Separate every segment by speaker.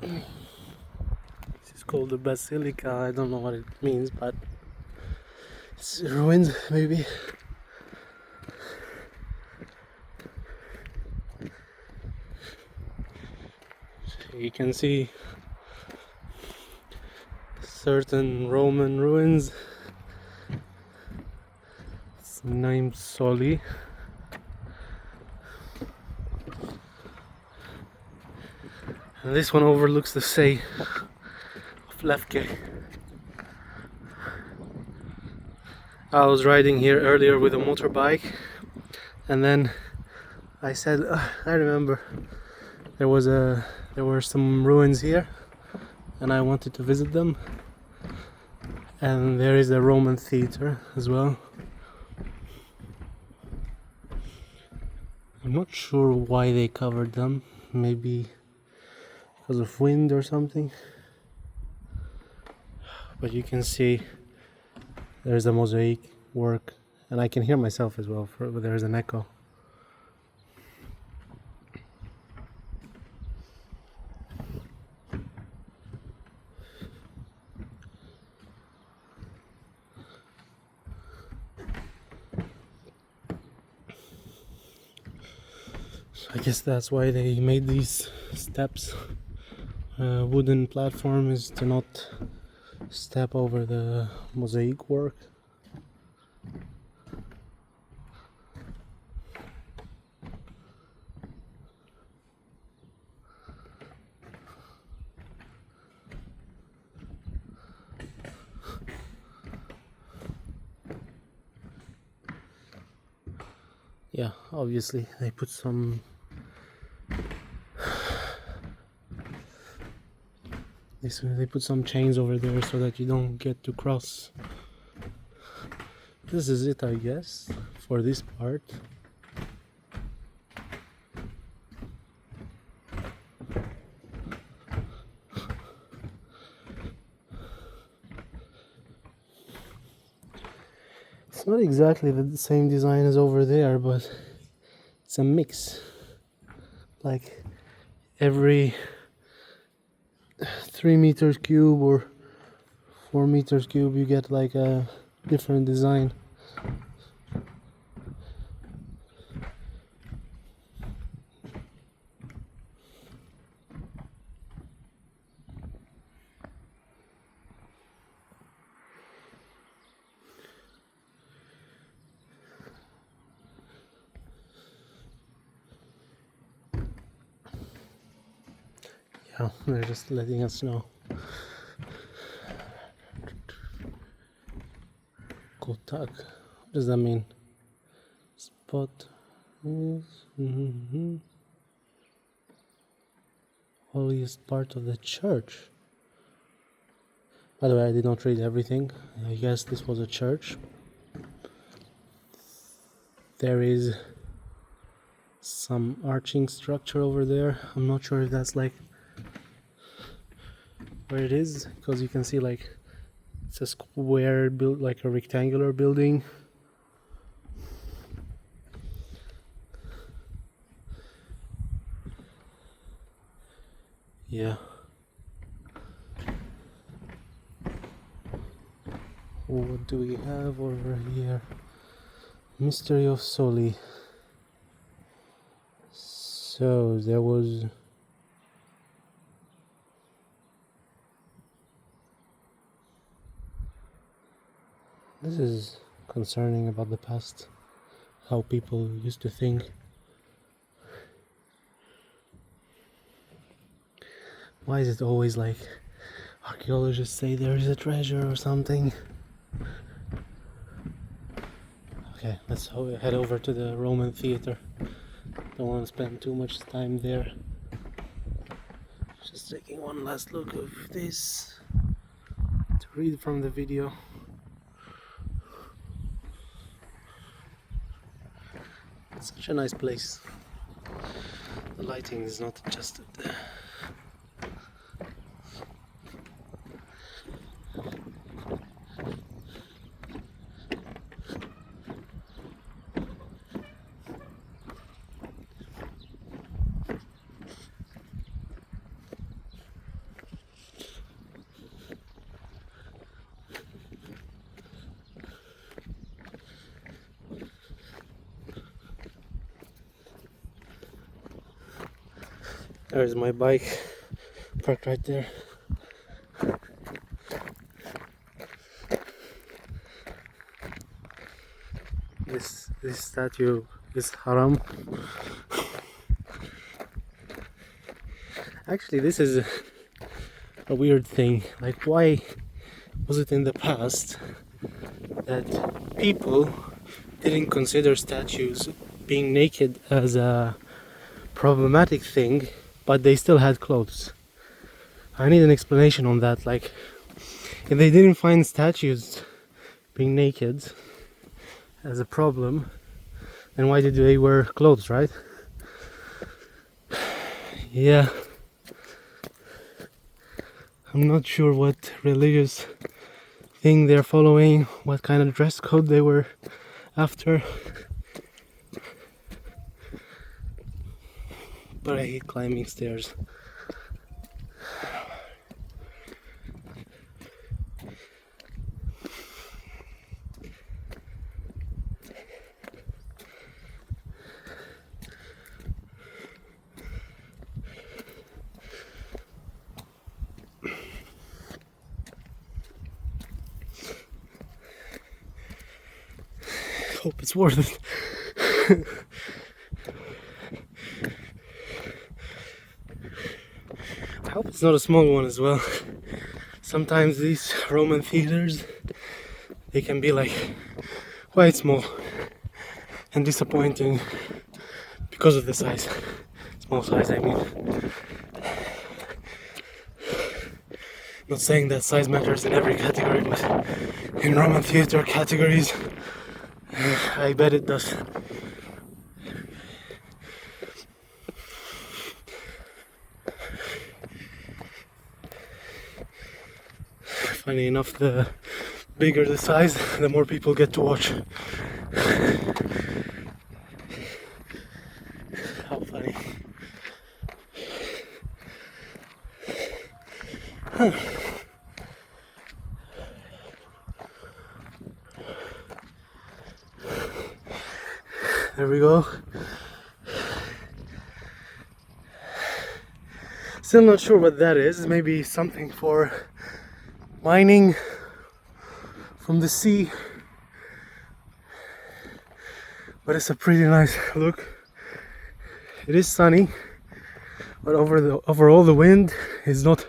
Speaker 1: This is called the Basilica. I don't know what it means, but it's ruined maybe. You can see certain Roman ruins. It's named Soli. And this one overlooks the sea of Lefke. I was riding here earlier with a motorbike, and then I said, I remember there were some ruins here, and I wanted to visit them. And there is a Roman theater as well. I'm not sure why they covered them. Maybe because of wind or something. But you can see there's a mosaic work, and I can hear myself as well. There's an echo. I guess that's why they made these steps. Wooden platform is to not step over the mosaic work. Yeah, obviously they put some they put some chains over there so that you don't get to cross. This is it, I guess, for this part. It's not exactly the same design as over there, but it's a mix. Like every 3 meters cube or 4 meters cube you get like a different design. Yeah, they're just letting us know. Kotak. What does that mean? Spot is holiest part of the church. By the way, I did not read everything. I guess this was a church. There is some arching structure over there. I'm not sure if that's like where it is, because you can see like it's a square built like a rectangular building. Yeah. What do we have over here? Mystery of Soli. So there was this is concerning about the past, how people used to think. Why is it always like archaeologists say there is a treasure or something? Okay, let's head over to the Roman theater. Don't want to spend too much time there. Just taking one last look of this to read from the video. It's such a nice place. The lighting is not adjusted. There's my bike parked right there. This statue is haram. Actually, this is a weird thing. Like, why was it in the past that people didn't consider statues being naked as a problematic thing, but they still had clothes? I need an explanation on that. Like, if they didn't find statues being naked as a problem, then why did they wear clothes, right? Yeah, I'm not sure what religious thing they're following, what kind of dress code they were after, but I hate climbing stairs. Hope it's worth it. I hope it's not a small one as well. Sometimes these Roman theaters, they can be like quite small and disappointing because of the size. Small size, I mean. Not saying that size matters in every category, but in Roman theater categories, I bet it does. Funny enough, the bigger the size, the more people get to watch. How funny. Huh. There we go. Still not sure what that is. Maybe something for mining from the sea. But it's a pretty nice look. It is sunny, but overall the wind is not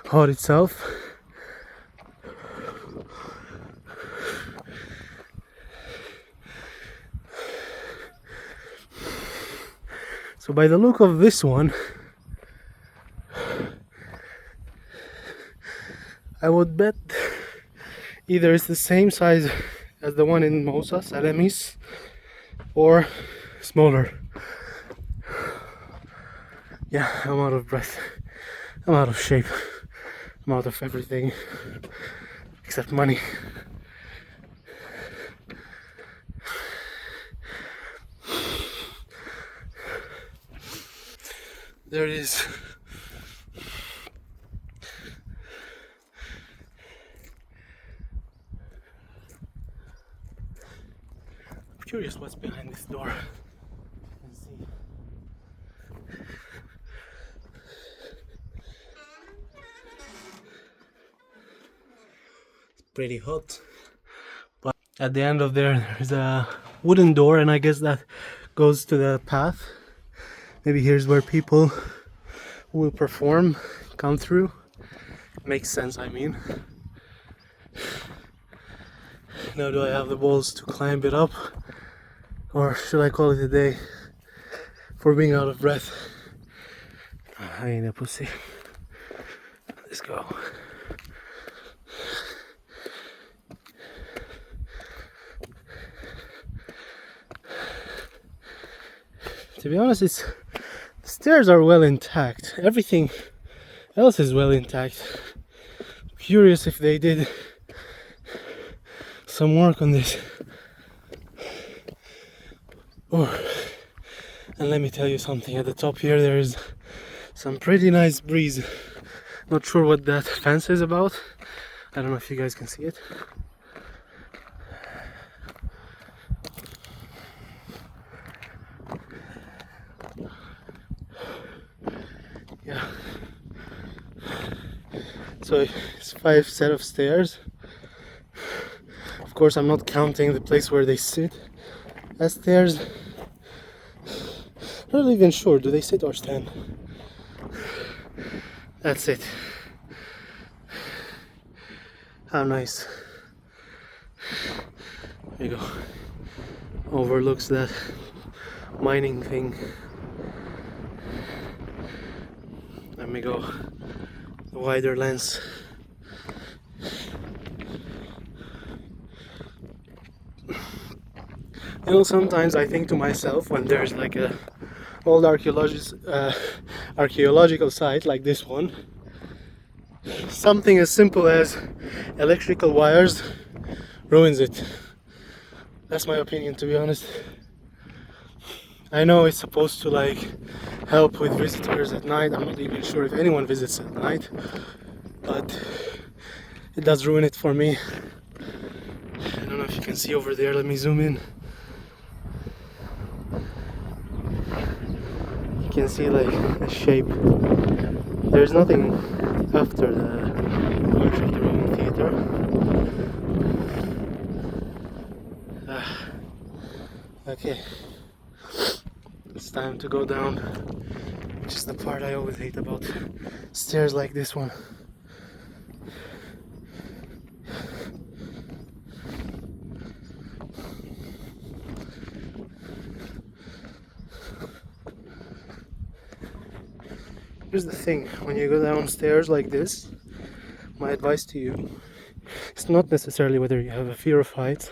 Speaker 1: hot itself. So by the look of this one, I would bet either it's the same size as the one in Moussa, Salamis, or smaller. Yeah, I'm out of breath. I'm out of shape. I'm out of everything except money. There it is. I'm curious what's behind this door. Let's see. It's pretty hot. But at the end of there's a wooden door, and I guess that goes to the path. Maybe here's where people who will perform come through. Makes sense, I mean. Now do I have the balls to climb it up? Or should I call it a day for being out of breath? I ain't a pussy. Let's go. To be honest, the stairs are well intact. Everything else is well intact. Curious if they did some work on this. Oh, and let me tell you something. At the top here, there is some pretty nice breeze. Not sure what that fence is about. I don't know if you guys can see it. So it's 5 set of stairs. Of course, I'm not counting the place where they sit as stairs. I'm not even sure, do they sit or stand? That's it. How nice. There you go. Overlooks that mining thing. Let me go the wider lens. You know, sometimes I think to myself, when there's like a old archaeological site like this one, something as simple as electrical wires ruins it. That's my opinion, to be honest. I know it's supposed to like help with visitors at night. I'm not even sure if anyone visits at night, but it does ruin it for me. I don't know if you can see over there. Let me zoom in. You can see like the shape. There's nothing after the arch of the Roman theater. Okay, it's time to go down, which is the part I always hate about stairs like this one. Here's the thing, when you go downstairs like this, my advice to you, it's not necessarily whether you have a fear of heights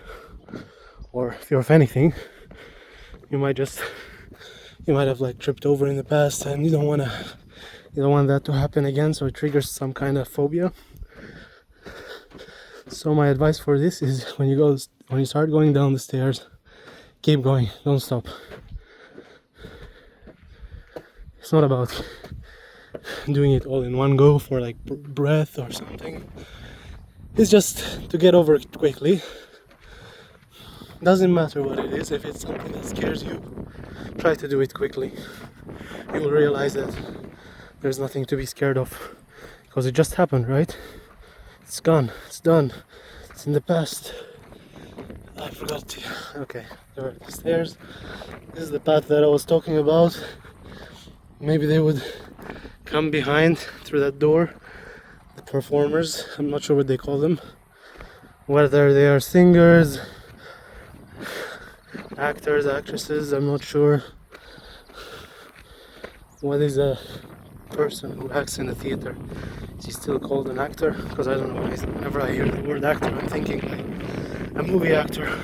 Speaker 1: or fear of anything. You might have like tripped over in the past, and you don't want that to happen again, so it triggers some kind of phobia. So my advice for this is, when you start going down the stairs, keep going, don't stop. It's not about doing it all in one go for like breath or something. It's just to get over it quickly. Doesn't matter what it is. If it's something that scares you, try to do it quickly. You will realize that there's nothing to be scared of, because it just happened, right? It's gone, it's done, it's in the past. I forgot to... Okay, there are the stairs. This is the path that I was talking about. Maybe they would come behind through that door, the performers. I'm not sure what they call them, whether they are singers, actors, actresses, I'm not sure. What is a person who acts in a theater? Is he still called an actor? Because I don't know, whenever I hear the word actor, I'm thinking like a movie actor.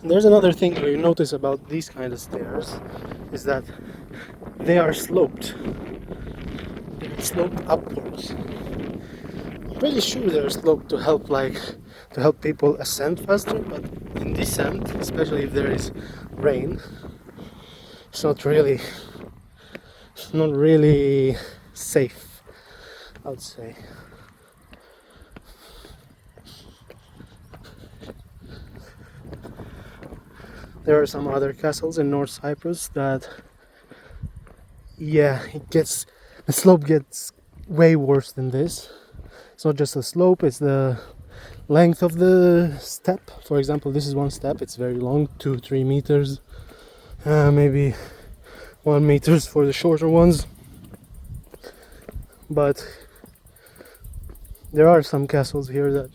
Speaker 1: And there's another thing you notice about these kind of stairs, is that they are sloped. They're sloped upwards. I'm pretty sure they're sloped to help people ascend faster, but in descent, especially if there is rain, it's not really safe, I would say. There are some other castles in North Cyprus that, yeah, the slope gets way worse than this. It's not just the slope, it's the length of the step. For example, this is one step, it's very long, 2-3 meters, maybe 1 meters for the shorter ones. But there are some castles here that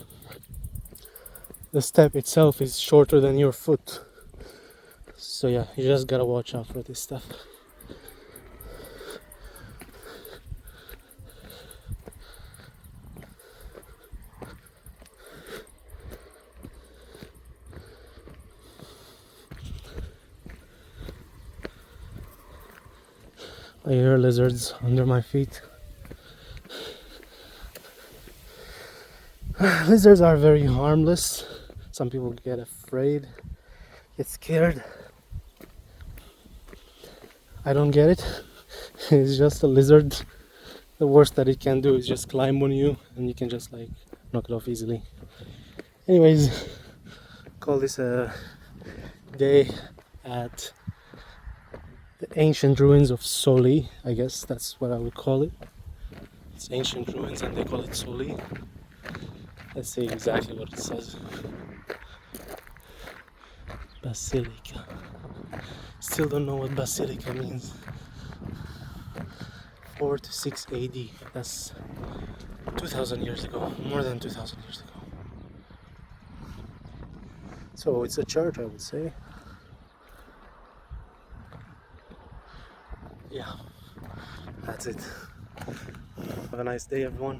Speaker 1: the step itself is shorter than your foot. So yeah, you just gotta watch out for this stuff. I hear lizards under my feet. Lizards are very harmless. Some people get afraid, get scared. I don't get it. It's just a lizard. The worst that it can do is just climb on you, and you can just like knock it off easily. Anyways, call this a day at the ancient ruins of Soli. I guess that's what I would call it. It's ancient ruins and they call it Soli. Let's see exactly what it says. Basilica. Still don't know what basilica means. 4 to 6 AD. That's 2,000 years ago. More than 2,000 years ago. So it's a church, I would say. Yeah, that's it. Have a nice day, everyone.